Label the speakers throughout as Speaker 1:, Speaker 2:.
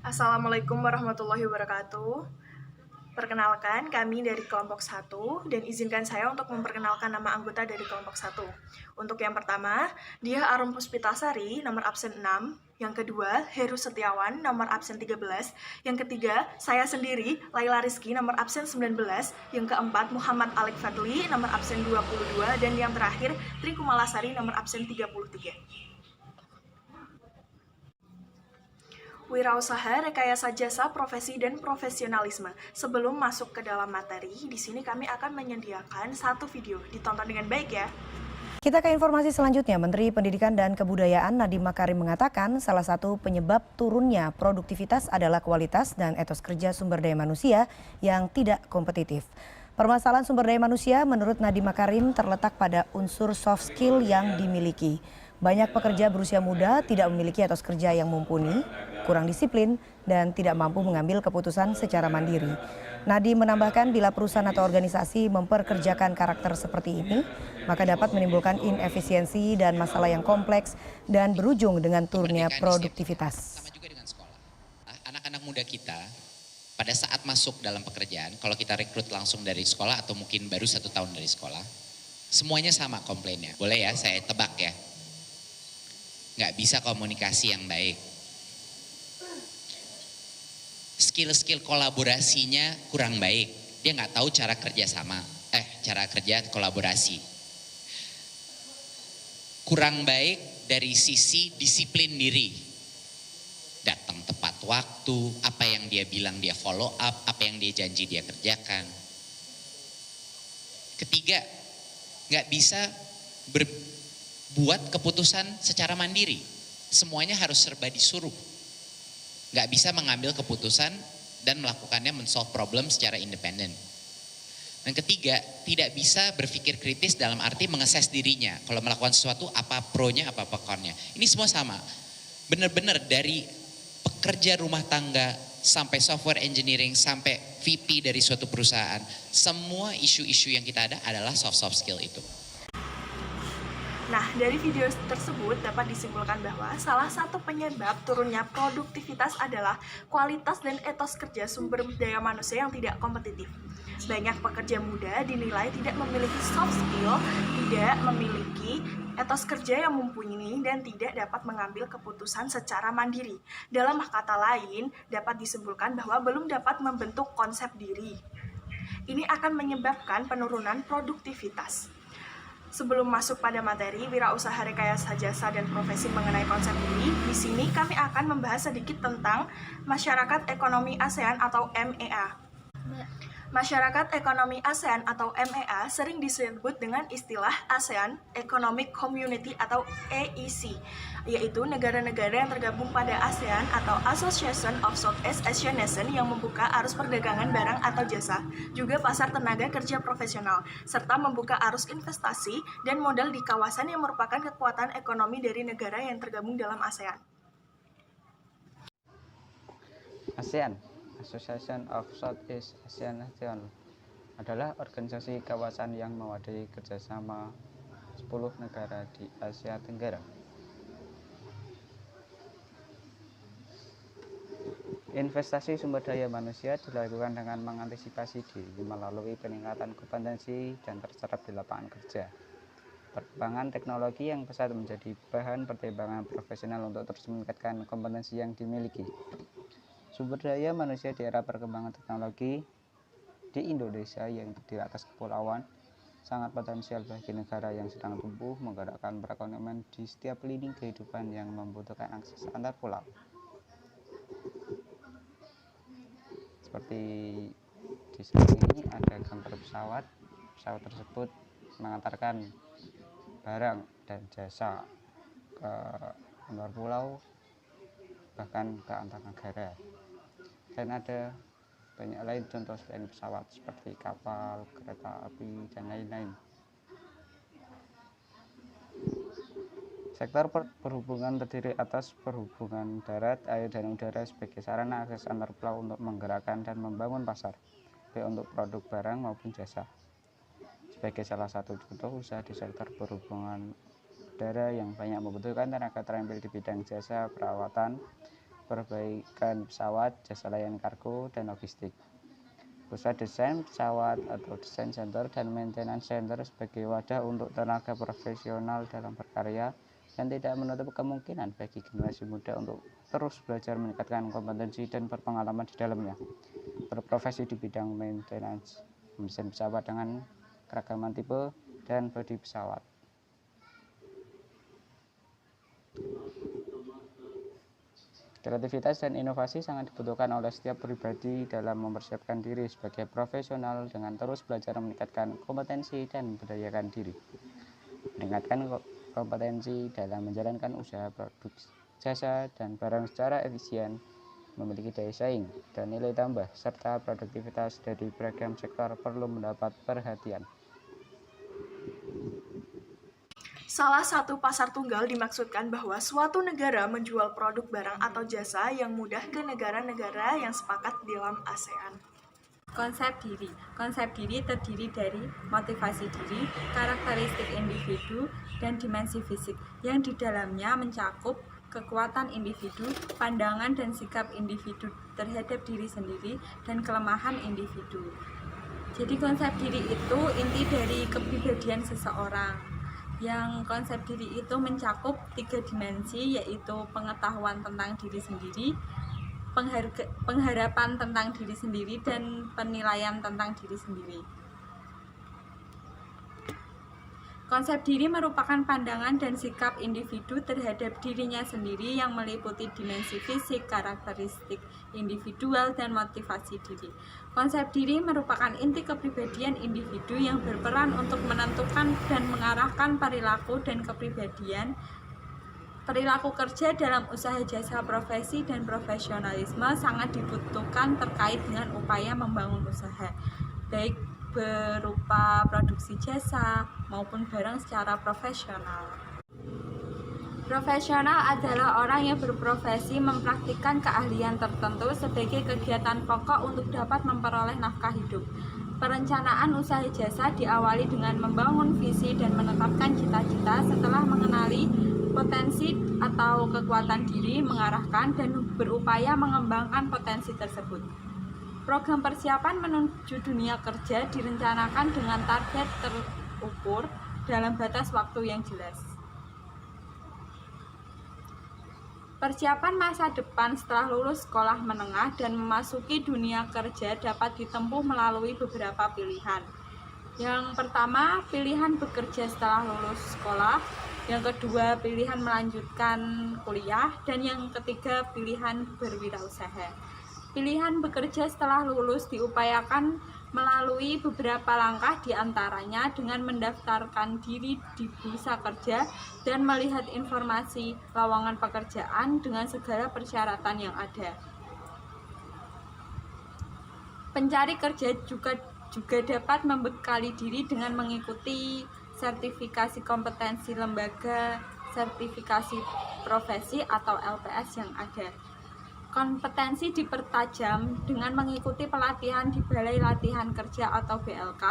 Speaker 1: Assalamualaikum warahmatullahi wabarakatuh. Perkenalkan, kami dari kelompok 1 dan izinkan saya untuk memperkenalkan nama anggota dari kelompok 1. Untuk yang pertama, dia Arum Puspitasari, nomor absen 6. Yang kedua, Heru Setiawan, nomor absen 13. Yang ketiga, saya sendiri, Laila Rizky, nomor absen 19. Yang keempat, Muhammad Alik Fadli, nomor absen 22. Dan yang terakhir, Tri Kumalasari, nomor absen 33. Wirausaha, rekayasa jasa, profesi, dan profesionalisme. Sebelum masuk ke dalam materi, di sini kami akan menyediakan satu video. Ditonton dengan baik ya.
Speaker 2: Kita ke informasi selanjutnya. Menteri Pendidikan dan Kebudayaan Nadiem Makarim mengatakan salah satu penyebab turunnya produktivitas adalah kualitas dan etos kerja sumber daya manusia yang tidak kompetitif. Permasalahan sumber daya manusia menurut Nadiem Makarim terletak pada unsur soft skill yang dimiliki. Banyak pekerja berusia muda tidak memiliki etos kerja yang mumpuni, kurang disiplin, dan tidak mampu mengambil keputusan secara mandiri. Nadiem menambahkan bila perusahaan atau organisasi memperkerjakan karakter seperti ini, maka dapat menimbulkan inefisiensi dan masalah yang kompleks dan berujung dengan turunnya produktivitas.
Speaker 3: Sama juga dengan sekolah. Anak-anak muda kita pada saat masuk dalam pekerjaan, kalau kita rekrut langsung dari sekolah atau mungkin baru 1 tahun dari sekolah, semuanya sama komplainnya. Boleh ya, saya tebak ya. Nggak bisa komunikasi yang baik. Skill-skill kolaborasinya kurang baik. Dia nggak tahu cara kerja cara kerja kolaborasi. Kurang baik dari sisi disiplin diri. Datang tepat waktu, apa yang dia bilang dia follow up, apa yang dia janji dia kerjakan. Ketiga, nggak bisa berbuat keputusan secara mandiri. Semuanya harus serba disuruh. Nggak bisa mengambil keputusan dan melakukannya men-solve problem secara independen. Dan ketiga, tidak bisa berpikir kritis dalam arti mengeses dirinya. Kalau melakukan sesuatu, apa pro-nya, apa konnya. Ini semua sama. Benar-benar dari pekerja rumah tangga, sampai software engineering, sampai VP dari suatu perusahaan. Semua isu-isu yang kita ada adalah soft skill itu.
Speaker 1: Nah, dari video tersebut dapat disimpulkan bahwa salah satu penyebab turunnya produktivitas adalah kualitas dan etos kerja sumber daya manusia yang tidak kompetitif. Banyak pekerja muda dinilai tidak memiliki soft skill, tidak memiliki etos kerja yang mumpuni dan tidak dapat mengambil keputusan secara mandiri. Dalam kata lain, dapat disimpulkan bahwa belum dapat membentuk konsep diri. Ini akan menyebabkan penurunan produktivitas. Sebelum masuk pada materi wirausaha rekayasa jasa dan profesi mengenai konsep ini, di sini kami akan membahas sedikit tentang Masyarakat Ekonomi ASEAN atau MEA. Masyarakat Ekonomi ASEAN atau MEA sering disebut dengan istilah ASEAN Economic Community atau AEC, yaitu negara-negara yang tergabung pada ASEAN atau Association of Southeast Asian Nations yang membuka arus perdagangan barang atau jasa, juga pasar tenaga kerja profesional, serta membuka arus investasi dan modal di kawasan yang merupakan kekuatan ekonomi dari negara yang tergabung dalam ASEAN.
Speaker 4: ASEAN, Association of Southeast Asian Nations, adalah organisasi kawasan yang mewadahi kerjasama 10 negara di Asia Tenggara. Investasi sumber daya manusia dilakukan dengan mengantisipasi diri melalui peningkatan kompetensi dan terserap di lapangan kerja. Perkembangan teknologi yang pesat menjadi bahan pertimbangan profesional untuk terus meningkatkan kompetensi yang dimiliki. Sumber daya manusia di era perkembangan teknologi di Indonesia yang terdiri atas kepulauan sangat potensial bagi negara yang sedang tumbuh menggerakkan perekonomian di setiap lini kehidupan yang membutuhkan akses antar pulau. Seperti di sini ada gambar pesawat tersebut mengantarkan barang dan jasa ke luar pulau bahkan ke antar negara. Dan ada banyak lain contoh selain pesawat seperti kapal, kereta api, dan lain-lain. Sektor perhubungan terdiri atas perhubungan darat, air, dan udara sebagai sarana akses antar pulau untuk menggerakkan dan membangun pasar, baik untuk produk barang maupun jasa. Sebagai salah satu contoh usaha di sektor perhubungan udara yang banyak membutuhkan tenaga terampil di bidang jasa, perawatan, perbaikan pesawat, jasa layanan kargo, dan logistik. Pusat desain pesawat atau desain center dan maintenance center sebagai wadah untuk tenaga profesional dalam berkarya dan tidak menutup kemungkinan bagi generasi muda untuk terus belajar meningkatkan kompetensi dan berpengalaman di dalamnya. Berprofesi di bidang maintenance, mendesain pesawat dengan keragaman tipe dan bodi pesawat. Kreativitas dan inovasi sangat dibutuhkan oleh setiap pribadi dalam mempersiapkan diri sebagai profesional dengan terus belajar meningkatkan kompetensi dan memberdayakan diri. Meningkatkan kompetensi dalam menjalankan usaha produk, jasa, dan barang secara efisien, memiliki daya saing dan nilai tambah, serta produktivitas dari beragam sektor perlu mendapat perhatian.
Speaker 1: Salah satu pasar tunggal dimaksudkan bahwa suatu negara menjual produk barang atau jasa yang mudah ke negara-negara yang sepakat dalam ASEAN.
Speaker 5: Konsep diri terdiri dari motivasi diri, karakteristik individu, dan dimensi fisik yang di dalamnya mencakup kekuatan individu, pandangan dan sikap individu terhadap diri sendiri, dan kelemahan individu. Jadi konsep diri itu inti dari kepribadian seseorang. Yang konsep diri itu mencakup 3 dimensi, yaitu pengetahuan tentang diri sendiri, pengharapan tentang diri sendiri, dan penilaian tentang diri sendiri. Konsep diri merupakan pandangan dan sikap individu terhadap dirinya sendiri yang meliputi dimensi fisik, karakteristik individual, dan motivasi diri. Konsep diri merupakan inti kepribadian individu yang berperan untuk menentukan dan mengarahkan perilaku dan kepribadian, perilaku kerja dalam usaha jasa profesi dan profesionalisme sangat dibutuhkan terkait dengan upaya membangun usaha, baik berupa produksi jasa maupun barang secara profesional. Profesional adalah orang yang berprofesi mempraktikkan keahlian tertentu sebagai kegiatan pokok untuk dapat memperoleh nafkah hidup. Perencanaan usaha jasa diawali dengan membangun visi dan menetapkan cita-cita setelah mengenali potensi atau kekuatan diri, mengarahkan dan berupaya mengembangkan potensi tersebut. Program persiapan menuju dunia kerja direncanakan dengan target terukur dalam batas waktu yang jelas. Persiapan masa depan setelah lulus sekolah menengah dan memasuki dunia kerja dapat ditempuh melalui beberapa pilihan. Yang pertama, pilihan bekerja setelah lulus sekolah. Yang kedua, pilihan melanjutkan kuliah. Dan yang ketiga, pilihan berwirausaha. Pilihan bekerja setelah lulus diupayakan melalui beberapa langkah, diantaranya dengan mendaftarkan diri di bursa kerja dan melihat informasi lowongan pekerjaan dengan segala persyaratan yang ada. Pencari kerja juga dapat membekali diri dengan mengikuti sertifikasi kompetensi lembaga sertifikasi profesi atau LPS yang ada. Kompetensi dipertajam dengan mengikuti pelatihan di Balai Latihan Kerja atau BLK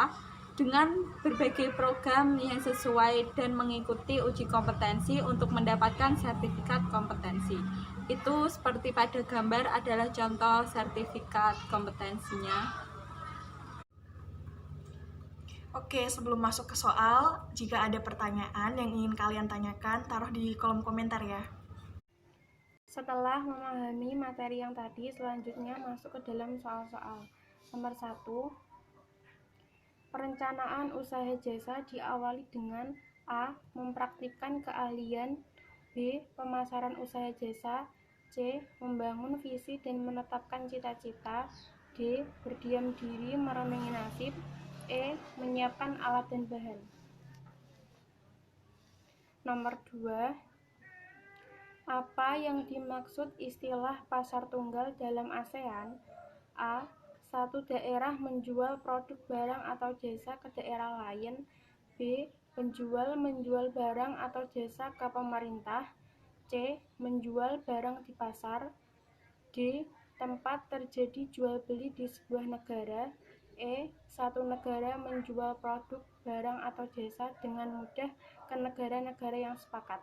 Speaker 5: dengan berbagai program yang sesuai dan mengikuti uji kompetensi untuk mendapatkan sertifikat kompetensi. Itu seperti pada gambar adalah contoh sertifikat kompetensinya.
Speaker 1: Oke, sebelum masuk ke soal, jika ada pertanyaan yang ingin kalian tanyakan, taruh di kolom komentar ya.
Speaker 6: Setelah memahami materi yang tadi, selanjutnya masuk ke dalam soal-soal. Nomor 1, perencanaan usaha jasa diawali dengan A. Mempraktikkan keahlian, B. Pemasaran usaha jasa, C. Membangun visi dan menetapkan cita-cita, D. Berdiam diri merenungi nasib, E. Menyiapkan alat dan bahan. Nomor 2, apa yang dimaksud istilah pasar tunggal dalam ASEAN? A. Satu daerah menjual produk barang atau jasa ke daerah lain. B. Penjual menjual barang atau jasa ke pemerintah. C. Menjual barang di pasar. D. Tempat terjadi jual beli di sebuah negara. E. Satu negara menjual produk barang atau jasa dengan mudah ke negara-negara yang sepakat.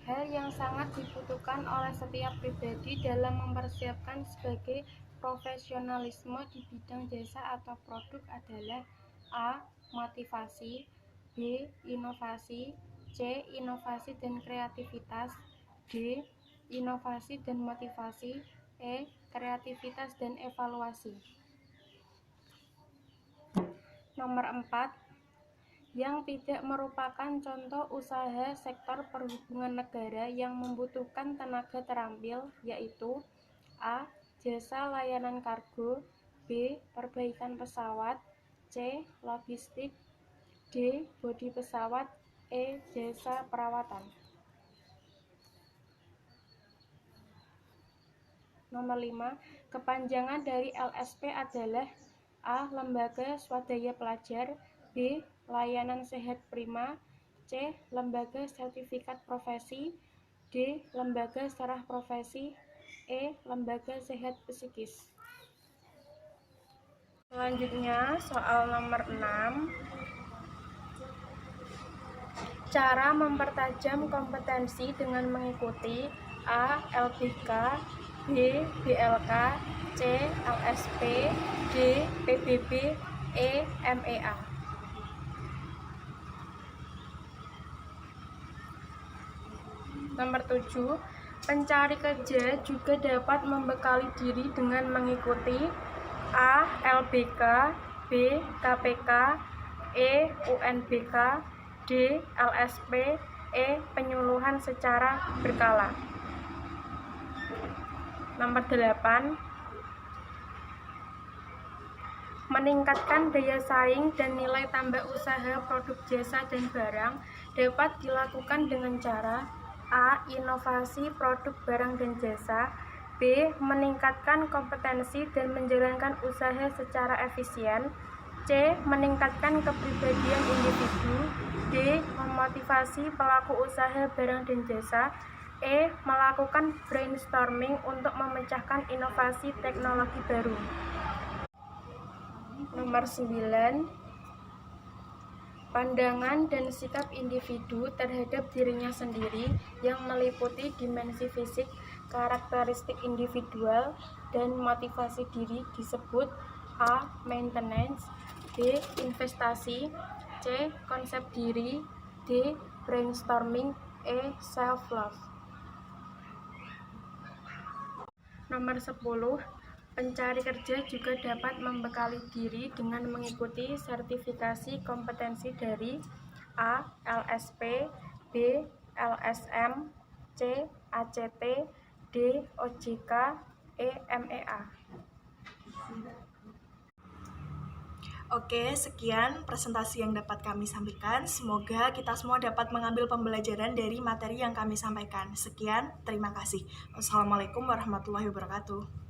Speaker 6: Hal yang sangat dibutuhkan oleh setiap pribadi dalam mempersiapkan sebagai profesionalisme di bidang jasa atau produk adalah A. Motivasi, B. Inovasi, C. Inovasi dan kreativitas, D. Inovasi dan motivasi, E. Kreativitas dan evaluasi. Nomor 4. Yang tidak merupakan contoh usaha sektor perhubungan negara yang membutuhkan tenaga terampil, yaitu A. Jasa layanan kargo, B. Perbaikan pesawat, C. Logistik, D. Bodi pesawat, E. Jasa perawatan. Nomor 5. Kepanjangan dari LSP adalah A. Lembaga Swadaya Pelajar, B. Layanan Sehat Prima, C. Lembaga Sertifikat Profesi, D. Lembaga Serah Profesi, E. Lembaga Sehat Psikis. Selanjutnya soal nomor 6. Cara mempertajam kompetensi dengan mengikuti A. LBK, B. BLK, C. LSP, D. PBB, E. MEA. Nomor 7. Pencari kerja juga dapat membekali diri dengan mengikuti A. LBK, B. KPK, E. UNBK, D. LSP, E. Penyuluhan secara berkala. Nomor 8. Meningkatkan daya saing dan nilai tambah usaha produk jasa dan barang dapat dilakukan dengan cara A. Inovasi produk barang dan jasa, B. Meningkatkan kompetensi dan menjalankan usaha secara efisien, C. Meningkatkan kepribadian individu, D. Memotivasi pelaku usaha barang dan jasa, E. Melakukan brainstorming untuk memecahkan inovasi teknologi baru. Nomor 9. Pandangan dan sikap individu terhadap dirinya sendiri yang meliputi dimensi fisik, karakteristik individual, dan motivasi diri disebut A. Maintenance, B. Investasi, C. Konsep diri, D. Brainstorming, E. Self-love. Nomor 10. Pencari kerja juga dapat membekali diri dengan mengikuti sertifikasi kompetensi dari A. LSP, B. LSM, C. ACT, D. OJK, E. MEA.
Speaker 1: Oke, sekian presentasi yang dapat kami sampaikan. Semoga kita semua dapat mengambil pembelajaran dari materi yang kami sampaikan. Sekian, terima kasih. Wassalamualaikum warahmatullahi wabarakatuh.